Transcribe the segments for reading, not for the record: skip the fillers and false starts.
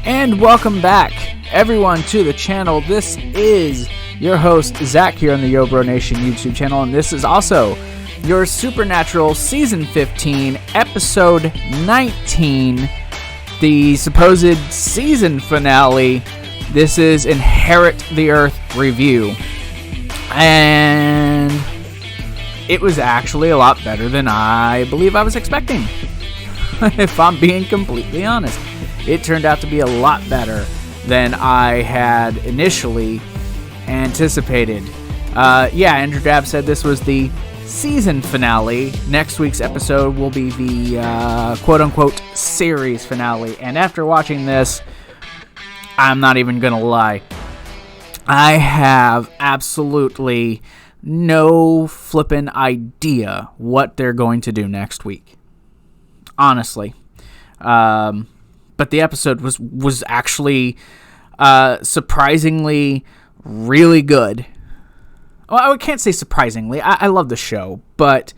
And welcome back, everyone, to the channel. This is your host, Zach, here on the Yo Bro Nation YouTube channel, and this is also your Supernatural Season 15, Episode 19, the supposed season finale. This is Inherit the Earth review, and it was actually a lot better than I believe I was expecting, if I'm being completely honest. It turned out to be a lot better than I had initially anticipated. Andrew Dab said this was the season finale. Next week's episode will be the quote-unquote series finale. And after watching this, I'm not even gonna lie, I have absolutely no flippin' idea what they're going to do next week. Honestly. But the episode was actually surprisingly really good. Well, I can't say surprisingly. I love the show, but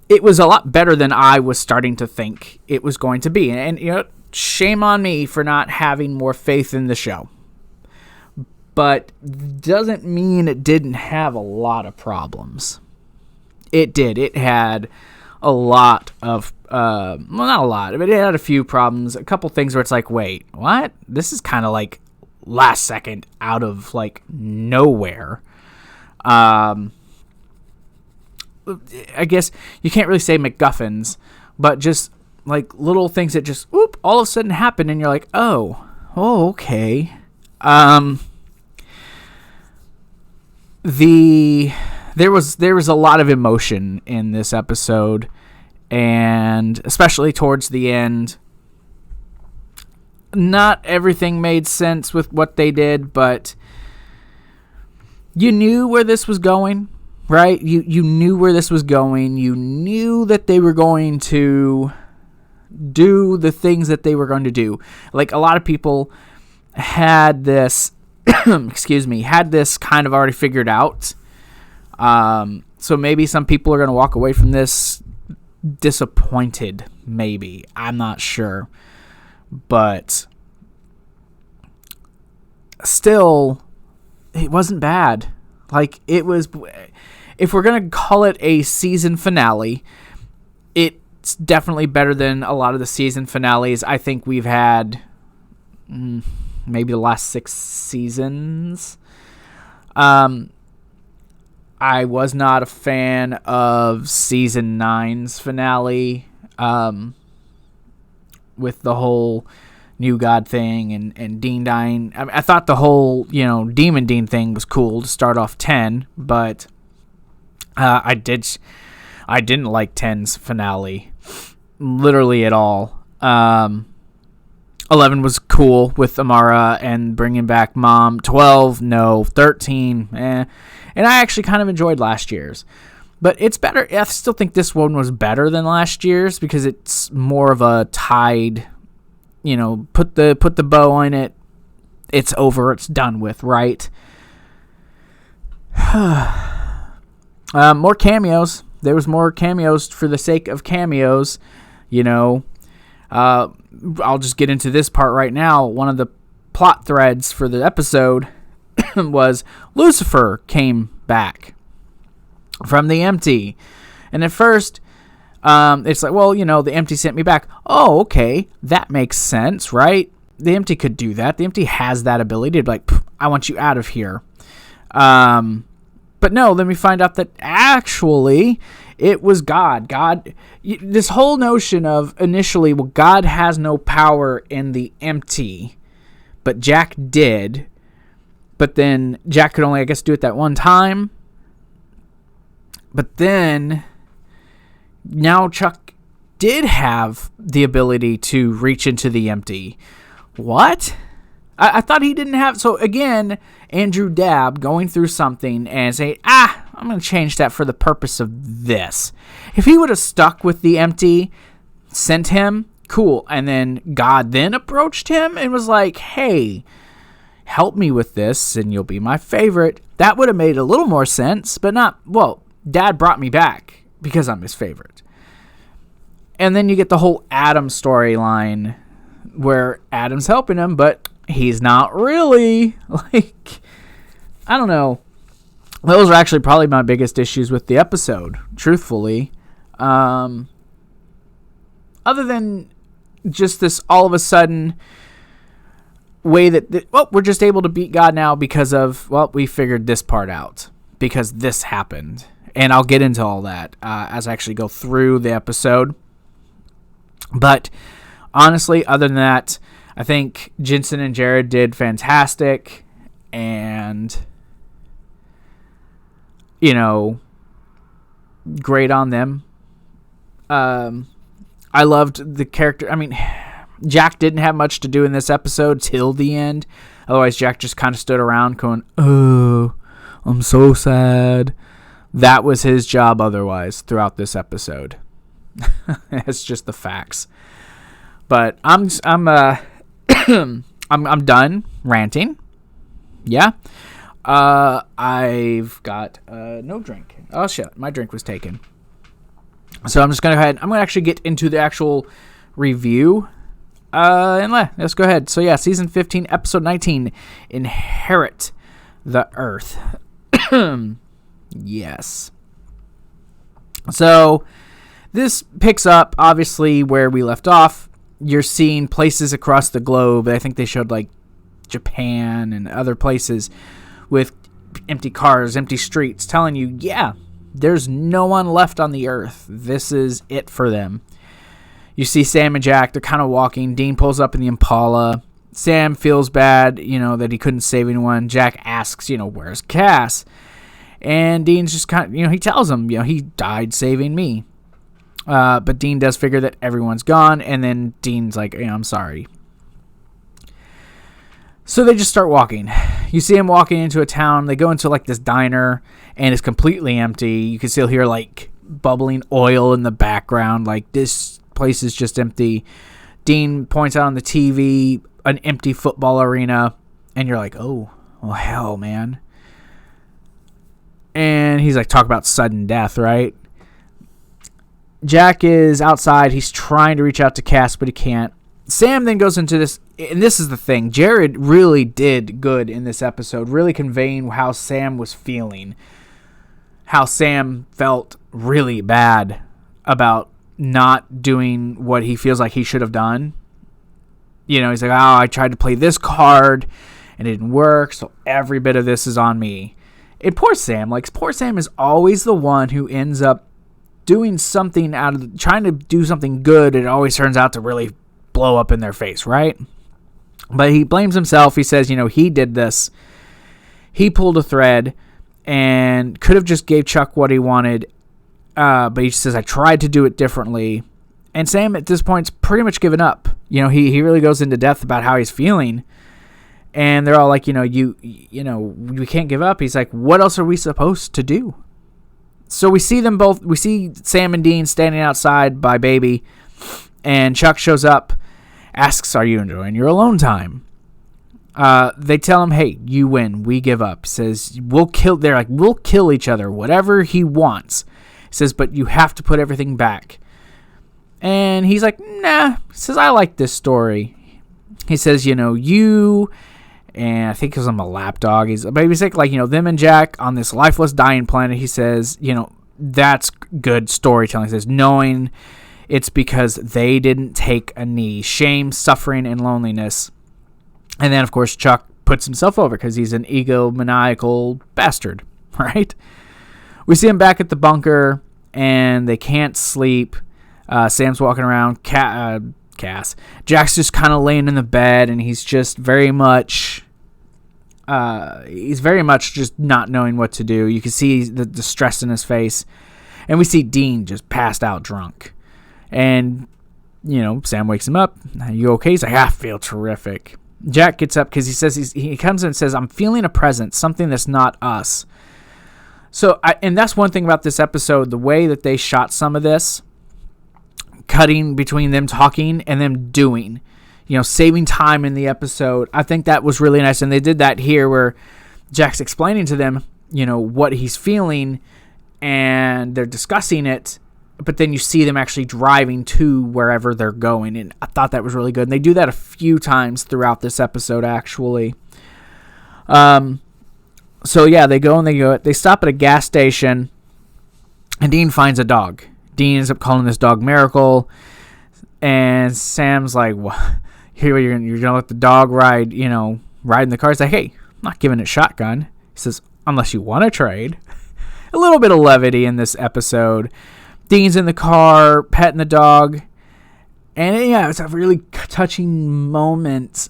it was a lot better than I was starting to think it was going to be. And you know, shame on me for not having more faith in the show. But doesn't mean it didn't have a lot of problems. It did. It had a lot of well, not a lot, but it had a few problems. A couple things where it's like, wait, what? This is kind of like last second out of like nowhere. I guess you can't really say MacGuffins, but just like little things that just all of a sudden happen, and you're like, oh, okay. There was a lot of emotion in this episode, and especially towards the end. Not everything made sense with what they did, but you knew where this was going, right? You knew where this was going. You knew that they were going to do the things that they were going to do. Like, a lot of people had this had this kind of already figured out. So maybe some people are going to walk away from this disappointed, maybe. I'm not sure. But still, it wasn't bad. Like, it was, if we're going to call it a season finale, it's definitely better than a lot of the season finales I think we've had, maybe the last 6 seasons. I was not a fan of season 9's finale, with the whole New God thing and Dean dying. I thought the whole, Demon Dean thing was cool to start off 10, but I didn't like 10's finale literally at all. 11 was cool with Amara and bringing back Mom. 12, no. 13, And I actually kind of enjoyed last year's. But it's better. I still think this one was better than last year's because it's more of a tied, put the bow on it. It's over. It's done with, right? More cameos. There was more cameos for the sake of cameos, I'll just get into this part right now. One of the plot threads for the episode was Lucifer came back from the empty. And at first, it's like, well, the empty sent me back. Oh, okay. That makes sense, right? The empty could do that. The empty has that ability to be like, I want you out of here. But no, then we find out that actually it was God. This whole notion of initially, well, God has no power in the empty, but Jack did. But then Jack could only, I guess, do it that one time. But then now Chuck did have the ability to reach into the empty. What? I thought he didn't have. So again, Andrew Dab going through something and saying, I'm going to change that for the purpose of this. If he would have stuck with the empty, sent him, cool. And then God then approached him and was like, hey, help me with this and you'll be my favorite. That would have made a little more sense, but not, well, Dad brought me back because I'm his favorite. And then you get the whole Adam storyline where Adam's helping him, but he's not really. Like, I don't know. Those are actually probably my biggest issues with the episode, truthfully. Other than just this all of a sudden way that, we're just able to beat God now because of, we figured this part out. Because this happened. And I'll get into all that as I actually go through the episode. But honestly, other than that, I think Jensen and Jared did fantastic. And, great on them. I loved the character. I mean, Jack didn't have much to do in this episode till the end. Otherwise, Jack just kind of stood around going, oh, I'm so sad. That was his job otherwise throughout this episode. It's just the facts. But I'm done ranting. Yeah. I've got no drink. Oh shit, my drink was taken. So I'm just going to go ahead. I'm going to actually get into the actual review. And let's go ahead. So yeah, season 15, episode 19, Inherit the Earth. Yes. So this picks up obviously where we left off. You're seeing places across the globe. I think they showed like Japan and other places with empty cars, empty streets, telling you, yeah, there's no one left on the earth. This is it for them. You see Sam and Jack, they're kind of walking. Dean pulls up in the Impala. Sam feels bad, that he couldn't save anyone. Jack asks, where's Cass? And Dean's just kind of, he tells him, he died saving me. But Dean does figure that everyone's gone. And then Dean's like, I'm sorry. So they just start walking. You see him walking into a town. They go into like this diner and it's completely empty. You can still hear like bubbling oil in the background. Like this place is just empty. Dean points out on the TV an empty football arena. And you're like, oh hell, man. And he's like, talk about sudden death, right? Jack is outside. He's trying to reach out to Cass, but he can't. Sam then goes into this, and this is the thing. Jared really did good in this episode, really conveying how Sam was feeling. How Sam felt really bad about not doing what he feels like he should have done. He's like, I tried to play this card, and it didn't work, so every bit of this is on me. And poor Sam, poor Sam is always the one who ends up doing something trying to do something good. It always turns out to really blow up in their face, right? But he blames himself. He says, he did this. He pulled a thread and could have just gave Chuck what he wanted. But he says, I tried to do it differently. And Sam at this point's pretty much given up. He really goes into depth about how he's feeling. And they're all like, we can't give up. He's like, what else are we supposed to do? So we see them both. We see Sam and Dean standing outside by Baby. And Chuck shows up, asks, are you enjoying your alone time? They tell him, hey, you win. We give up. He says, we'll kill each other, whatever he wants. He says, but you have to put everything back. And he's like, nah. He says, I like this story. He says, you, and I think because I'm a lapdog. He's like, them and Jack on this lifeless dying planet. He says, that's good storytelling. He says, knowing it's because they didn't take a knee. Shame, suffering, and loneliness. And then, of course, Chuck puts himself over because he's an egomaniacal bastard, right? We see him back at the bunker, and they can't sleep. Sam's walking around. Cass. Jack's just kind of laying in the bed, and he's just very much just not knowing what to do. You can see the stress in his face. And we see Dean just passed out drunk. And, Sam wakes him up. Are you okay? He's like, I feel terrific. Jack gets up because he says he comes in and says, I'm feeling a presence, something that's not us. So, and that's one thing about this episode, the way that they shot some of this, cutting between them talking and them doing, saving time in the episode. I think that was really nice. And they did that here where Jack's explaining to them, what he's feeling, and they're discussing it. but then you see them actually driving to wherever they're going, and I thought that was really good. And they do that a few times throughout this episode, actually. So yeah, they stop at a gas station, and Dean finds a dog. Dean ends up calling this dog Miracle, and Sam's like, "What? Here you're gonna let the dog ride in the car?" He's like, "Hey, I'm not giving it shotgun." He says, "Unless you want to trade." A little bit of levity in this episode. Dean's in the car, petting the dog. And it's a really touching moment.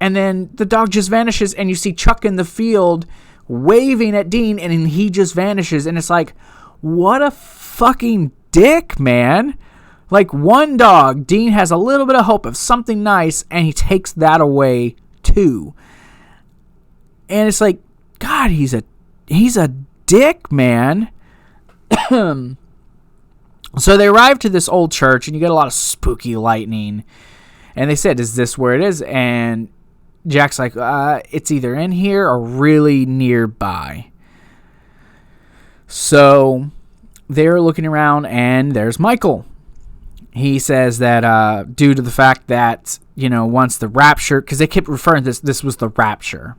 And then the dog just vanishes, and you see Chuck in the field waving at Dean, and then he just vanishes. And it's like, what a fucking dick, man. Like, one dog, Dean has a little bit of hope of something nice, and he takes that away too. And it's like, God, he's a dick, man. So they arrive to this old church, and you get a lot of spooky lightning. And they said, "Is this where it is?" And Jack's like, "It's either in here or really nearby." So they're looking around, and there's Michael. He says that due to the fact that, once the rapture, because they kept referring to this was the rapture.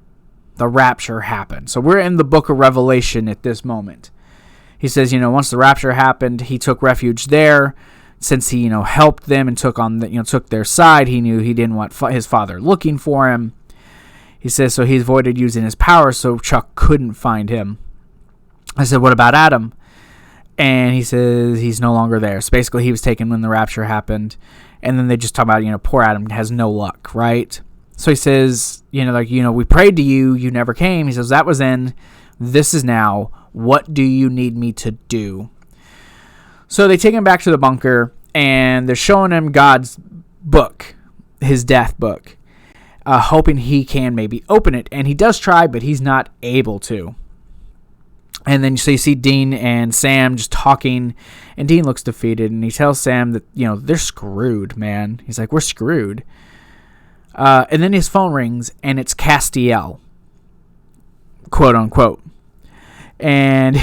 The rapture happened. So we're in the book of Revelation at this moment. He says, once the rapture happened, he took refuge there. Since he, helped them and took their side, he knew he didn't want his father looking for him. He says, so he avoided using his power so Chuck couldn't find him. I said, what about Adam? And he says he's no longer there. So basically he was taken when the rapture happened. And then they just talk about, poor Adam has no luck, right? So he says, we prayed to you, you never came. He says, that was then, this is now. What do you need me to do? So they take him back to the bunker, and they're showing him God's book, his death book, hoping he can maybe open it. And he does try, but he's not able to. And then so you see Dean and Sam just talking, and Dean looks defeated, and he tells Sam that, they're screwed, man. He's like, we're screwed. And then his phone rings, and it's Castiel, quote unquote. And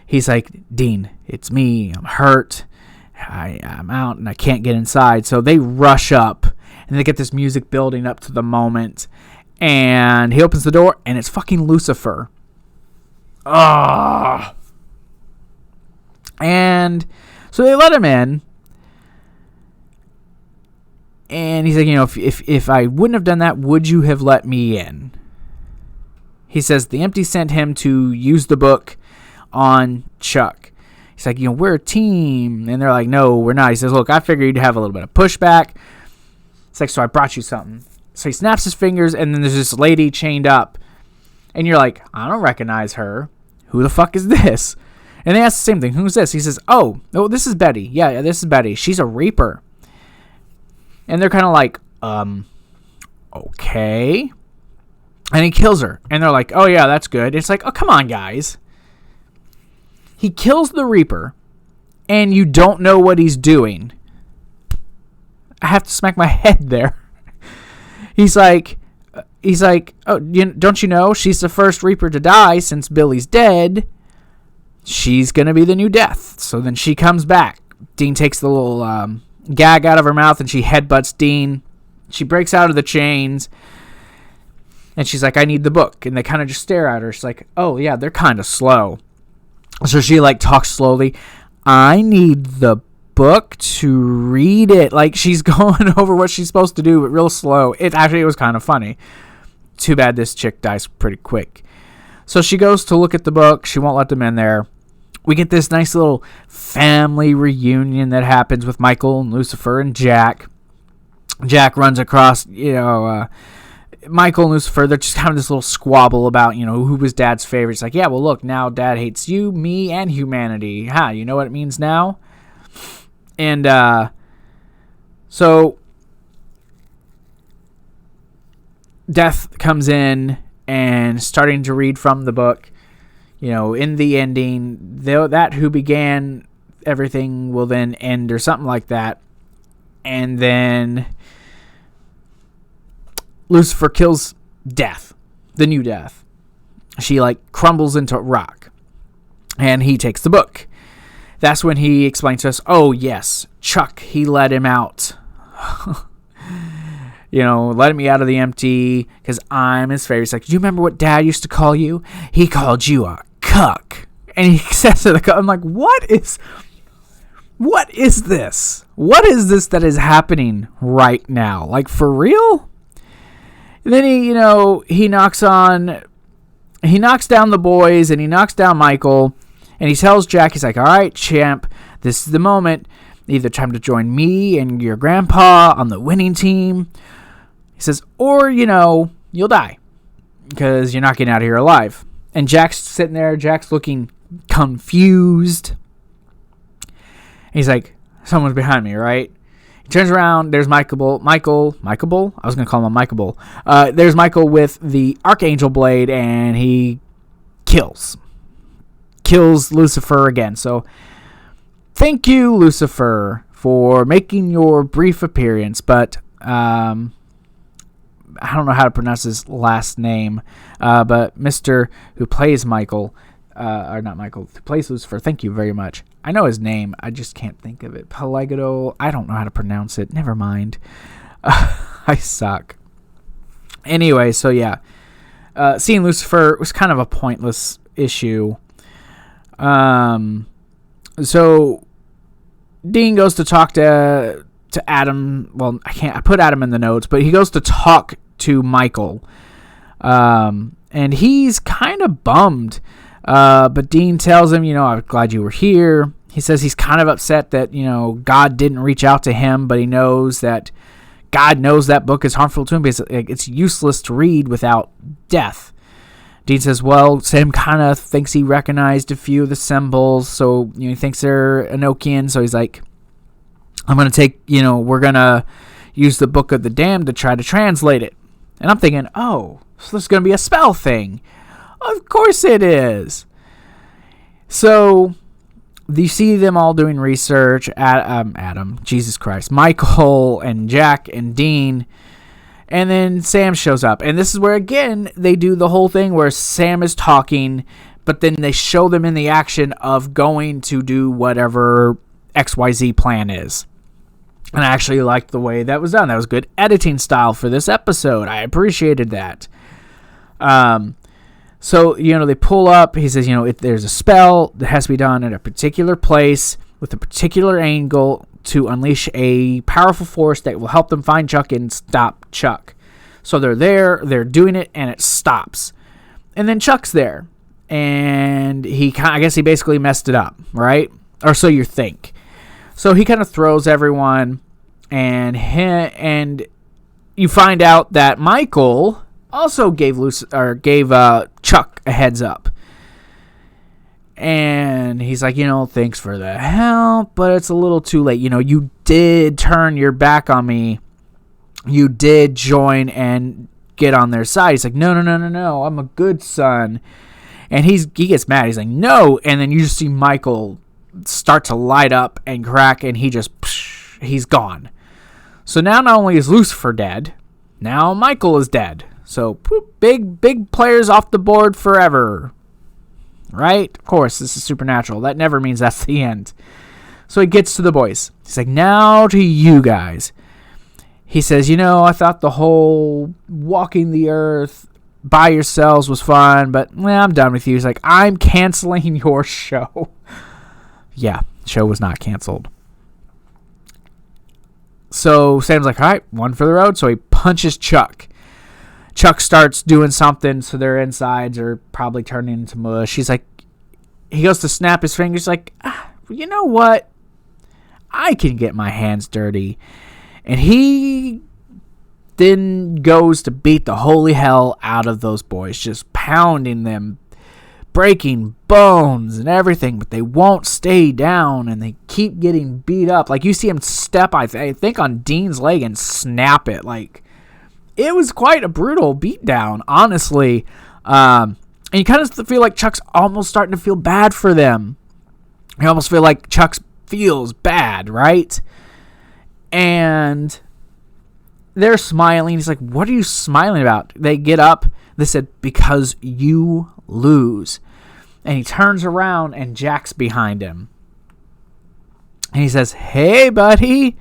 he's like, Dean, it's me. I'm hurt. I'm out, and I can't get inside. So they rush up, and they get this music building up to the moment. And he opens the door, and it's fucking Lucifer. Ah. And so they let him in. And he's like, if I wouldn't have done that, would you have let me in? He says the empty sent him to use the book on Chuck. He's like, we're a team. And they're like, no, we're not. He says, look, I figured you'd have a little bit of pushback. It's like, so I brought you something. So he snaps his fingers, and then there's this lady chained up. And you're like, I don't recognize her. Who the fuck is this? And they ask the same thing. Who's this? He says, oh, this is Betty. Yeah, this is Betty. She's a Reaper. And they're kind of like, okay. And he kills her. And they're like, oh, yeah, that's good. It's like, oh, come on, guys. He kills the Reaper, and you don't know what he's doing. I have to smack my head there. He's like, oh, don't you know? She's the first Reaper to die since Billy's dead. She's going to be the new Death. So then she comes back. Dean takes the little gag out of her mouth, and she headbutts Dean. She breaks out of the chains. And she's like, I need the book. And they kind of just stare at her. She's like, oh, yeah, they're kind of slow. So she, talks slowly. I need the book to read it. She's going over what she's supposed to do, but real slow. It was kind of funny. Too bad this chick dies pretty quick. So she goes to look at the book. She won't let them in there. We get this nice little family reunion that happens with Michael and Lucifer and Jack. Jack runs across, Michael and Lucifer. They're just kind of this little squabble about, who was Dad's favorite. It's like, yeah, well, look, now Dad hates you, me, and humanity. You know what it means now? And so Death comes in and starting to read from the book. In the ending, that who began everything will then end, or something like that. And then Lucifer kills Death, the new Death. She crumbles into rock, and he takes the book. that's when he explains to us, oh, yes, Chuck, he let him out. Let me out of the empty because I'm his favorite. He's like, do you remember what Dad used to call you? He called you a cuck. And he says to the cuck, I'm like, what is this? What is this that is happening right now? Like, for real? And then he knocks down the boys and he knocks down Michael and he tells Jack, he's like, all right, champ, this is the moment. Either time to join me and your grandpa on the winning team. He says, or, you'll die because you're not getting out of here alive. And Jack's sitting there. Jack's looking confused. He's like, someone's behind me, right? He turns around. There's Michael. I was going to call him Michael. There's Michael with the Archangel Blade, and he kills Lucifer again. So thank you, Lucifer, for making your brief appearance. But I don't know how to pronounce his last name, but Mr. who plays Michael, or not Michael, who plays Lucifer, thank you very much. I know his name, I just can't think of it. Pelagado, I don't know how to pronounce it. Never mind. I suck. Anyway, so yeah. Seeing Lucifer was kind of a pointless issue. So Dean goes to talk to Adam. Well, I put Adam in the notes, but he goes to talk to Michael. And he's kind of bummed. But Dean tells him, I'm glad you were here. He says he's kind of upset that, God didn't reach out to him, but he knows that God knows that book is harmful to him because it's useless to read without death. Dean says, well, Sam kind of thinks he recognized a few of the symbols, so he thinks they're Enochian, so he's like, I'm going to take, we're going to use the Book of the Damned to try to translate it. And I'm thinking, oh, so this is going to be a spell thing. Of course it is. So you see them all doing research. Adam, Jesus Christ, Michael and Jack and Dean. And then Sam shows up. And this is where, again, they do the whole thing where Sam is talking, but then they show them in the action of going to do whatever XYZ plan is. And I actually liked the way that was done. That was good editing style for this episode. I appreciated that. So, they pull up. He says, if there's a spell that has to be done at a particular place with a particular angle to unleash a powerful force that will help them find Chuck and stop Chuck. So they're there, they're doing it, and it stops. And then Chuck's there. And I guess he basically messed it up, right? Or so you think. So he kind of throws everyone, and you find out that Michael also gave Chuck a heads up. And he's like, thanks for the help, but it's a little too late. You did turn your back on me. You did join and get on their side. He's like, no, I'm a good son. And he gets mad. He's like, no. And then you just see Michael start to light up and crack, and he's gone. So now not only is Lucifer dead, now Michael is dead. So big players off the board forever. Right? Of course, this is supernatural. That never means that's the end. So he gets to the boys. He's like, now to you guys. He says, I thought the whole walking the earth by yourselves was fun, but I'm done with you. He's like, I'm canceling your show. Yeah, show was not canceled. So Sam's like, all right, one for the road. So he punches Chuck. Chuck starts doing something, so their insides are probably turning into mush. He goes to snap his fingers, like, you know what? I can get my hands dirty. And he then goes to beat the holy hell out of those boys, just pounding them, breaking bones and everything, but they won't stay down, and they keep getting beat up. Like, you see him step, I think, on Dean's leg and snap it. Like, it was quite a brutal beatdown, honestly. And you kind of feel like Chuck's almost starting to feel bad for them. You almost feel like Chuck feels bad, right? And they're smiling. He's like, what are you smiling about? They get up. They said, because you lose. And he turns around, and Jack's behind him. And he says, "Hey, buddy." And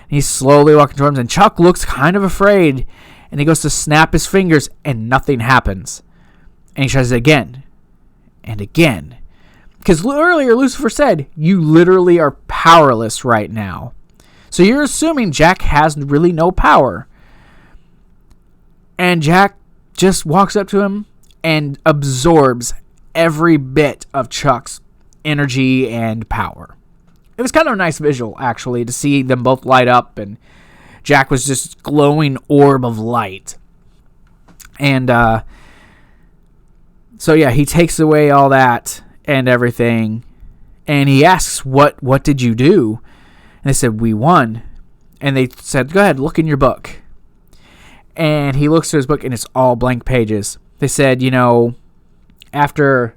he's slowly walking towards him, and Chuck looks kind of afraid. And he goes to snap his fingers, and nothing happens. And he tries it again and again. Because earlier Lucifer said, you literally are powerless right now. So you're assuming Jack has really no power. And Jack just walks up to him and absorbs every bit of Chuck's energy and power. It was kind of a nice visual, actually, to see them both light up, and Jack was just glowing orb of light. And so yeah, he takes away all that and everything, and he asks, what did you do? And they said, we won. And they said, go ahead, look in your book. And he looks through his book, and it's all blank pages. They said, after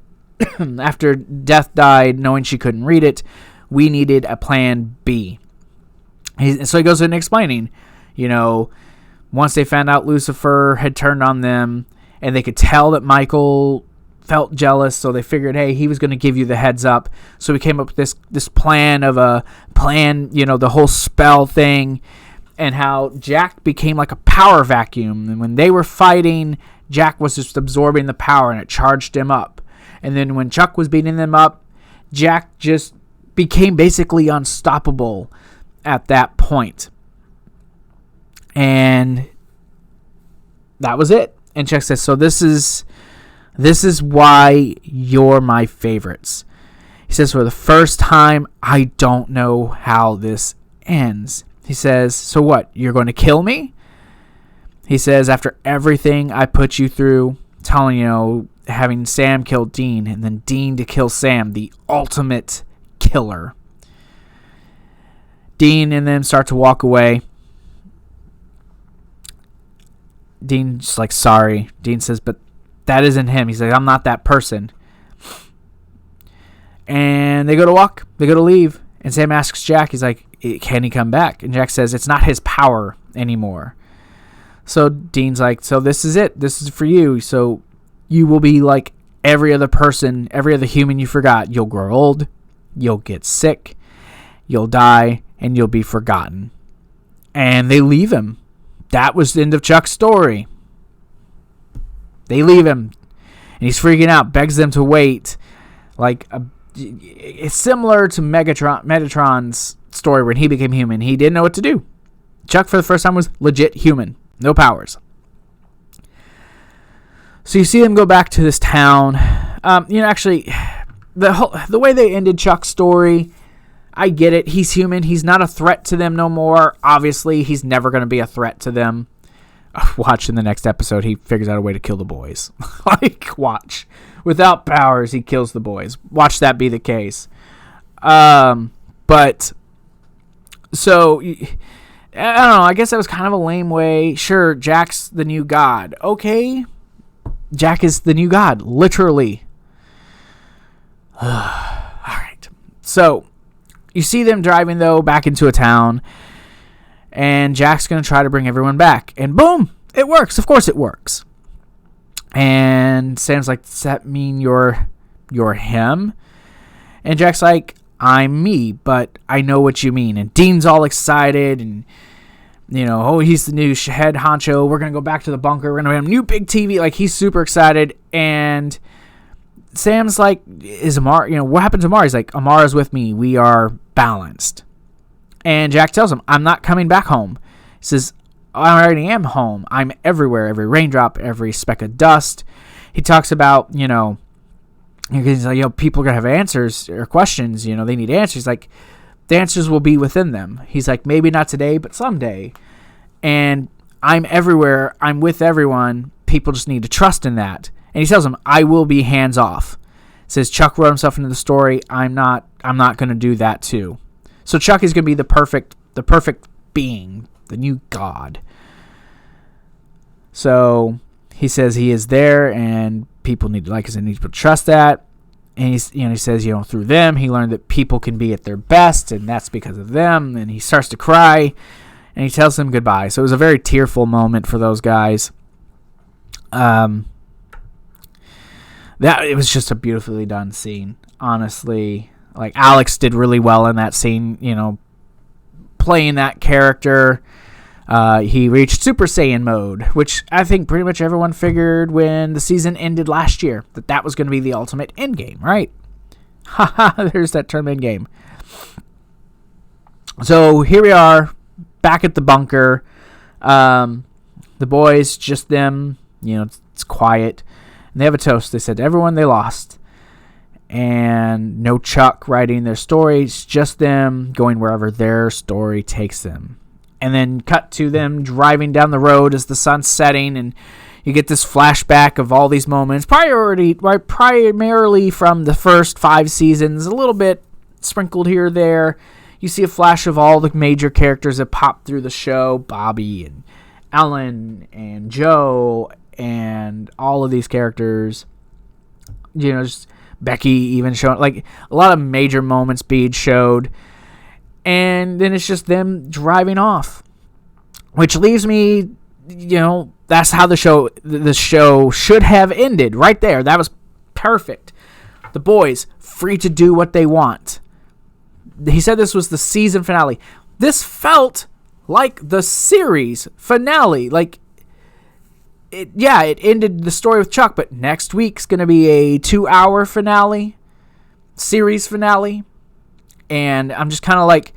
Death died, knowing she couldn't read it, we needed a plan B. So he goes in explaining, once they found out Lucifer had turned on them, and they could tell that Michael felt jealous, so they figured, hey, he was going to give you the heads up. So we came up with this plan, the whole spell thing, and how Jack became like a power vacuum. And when they were fighting, Jack was just absorbing the power, and it charged him up. And then when Chuck was beating them up, Jack just became basically unstoppable at that point. And that was it. And Chuck says, so this is why you're my favorites. He says, for the first time, I don't know how this ends. He says, so what? You're going to kill me? He says, after everything I put you through, telling, having Sam kill Dean, and then Dean to kill Sam, the ultimate killer. Dean and them start to walk away. Dean's like, sorry. Dean says, but that isn't him. He's like, I'm not that person. And they go to leave. And Sam asks Jack, he's like, can he come back? And Jack says, it's not his power anymore. So Dean's like, so this is it. This is for you. So you will be like every other person, every other human you forgot. You'll grow old. You'll get sick. You'll die. And you'll be forgotten. And they leave him. That was the end of Chuck's story. They leave him. And he's freaking out. Begs them to wait. It's similar to Megatron's story when he became human. He didn't know what to do. Chuck, for the first time, was legit human. No powers. So you see them go back to this town. Actually, the way they ended Chuck's story, I get it. He's human. He's not a threat to them no more. Obviously, he's never going to be a threat to them. Watch in the next episode, he figures out a way to kill the boys. Watch. Without powers, he kills the boys. Watch that be the case. But, so, I don't know. I guess that was kind of a lame way. Sure, Jack's the new god. Okay. Jack is the new god. Literally. All right. So, you see them driving, though, back into a town. And Jack's going to try to bring everyone back. And boom! It works. Of course it works. And Sam's like, does that mean you're him? And Jack's like, I'm me, but I know what you mean. And Dean's all excited. And, he's the new head honcho. We're going to go back to the bunker. We're going to have a new big TV. Like, he's super excited. And Sam's like, is Amara, what happened to Amara? He's like, Amara's with me. We are balanced. And Jack tells him, I'm not coming back home. He says, I already am home. I'm everywhere. Every raindrop, every speck of dust. He talks about, he's like, people are going to have answers or questions. They need answers. He's like, the answers will be within them. He's like, maybe not today, but someday. And I'm everywhere. I'm with everyone. People just need to trust in that. And he tells him, I will be hands off. Says Chuck wrote himself into the story. I'm not going to do that too. So Chuck is going to be the perfect being, the new god. So he says he is there, and people need to trust that. And he says, through them, he learned that people can be at their best, and that's because of them. And he starts to cry, and he tells them goodbye. So it was a very tearful moment for those guys. That it was just a beautifully done scene. Honestly, Like, Alex did really well in that scene, you know, playing that character. He reached Super Saiyan mode, which I think pretty much everyone figured when the season ended last year that was going to be the ultimate endgame, right? Haha, there's that term, endgame. So here we are, back at the bunker. The boys, just them, you know, it's quiet. And they have a toast. They said, everyone they lost. And no Chuck writing their stories, just them going wherever their story takes them. And then cut to them driving down the road as the sun's setting, and you get this flashback of all these moments, primarily from the first 5 seasons, a little bit sprinkled here or there. You see a flash of all the major characters that pop through the show, Bobby and Ellen and Joe and all of these characters. You know, just Becky even showing, like, a lot of major moments being showed. And then it's just them driving off, which leaves me, you know, that's how the show should have ended right there. That was perfect. The boys free to do what they want. He said this was the season finale. This felt like the series finale. Like, it ended the story with Chuck, but next week's going to be a 2-hour finale, series finale. And I'm just kind of like,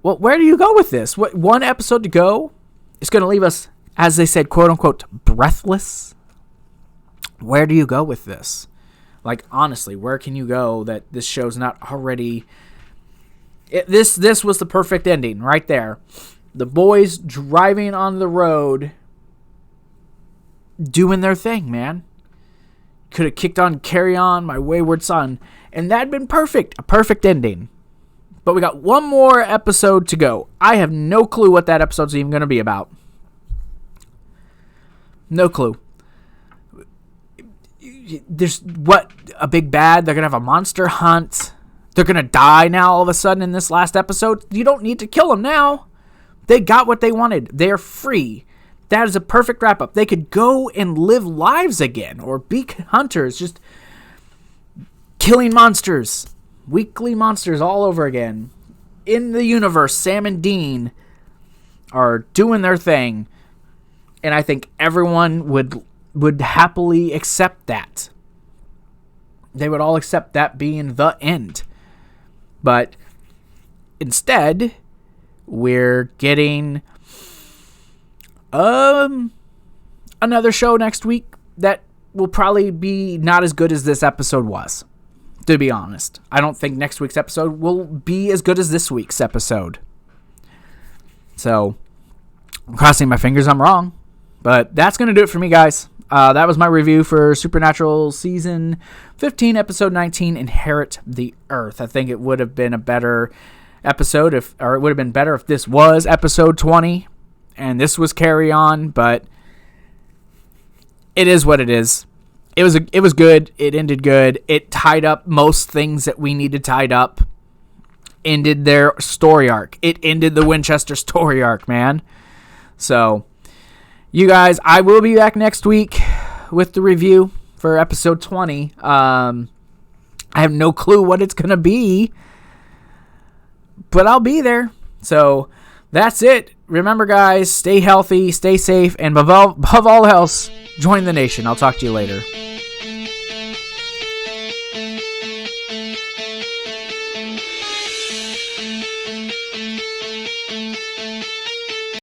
well, where do you go with this? What, 1 episode to go? It's going to leave us, as they said, quote unquote, breathless. Where do you go with this? Like, honestly, where can you go that this show's not already... This was the perfect ending right there. The boys driving on the road, doing their thing, man. Could have kicked on Carry On, My Wayward Son, and that'd been perfect. A perfect ending. But we got 1 more episode to go. I have no clue what that episode's even going to be about. No clue. There's a big bad. They're going to have a monster hunt. They're going to die now all of a sudden in this last episode. You don't need to kill them now. They got what they wanted. They're free. That is a perfect wrap-up. They could go and live lives again or be hunters, just killing monsters, weekly monsters all over again. In the universe, Sam and Dean are doing their thing, and I think everyone would happily accept that. They would all accept that being the end. But instead, we're getting another show next week that will probably be not as good as this episode was, to be honest. I don't think next week's episode will be as good as this week's episode. So, I'm crossing my fingers I'm wrong. But that's going to do it for me, guys. That was my review for Supernatural Season 15, Episode 19, Inherit the Earth. I think it would have been a better episode, it would have been better if this was Episode 20 and this was Carry On, but it is what it is. It was good. It ended good. It tied up most things that we needed tied up. Ended their story arc. It ended the Winchester story arc, man. So, you guys, I will be back next week with the review for episode 20. I have no clue what it's going to be, but I'll be there. So, that's it. Remember, guys, stay healthy, stay safe, and above all else, join the nation. I'll talk to you later.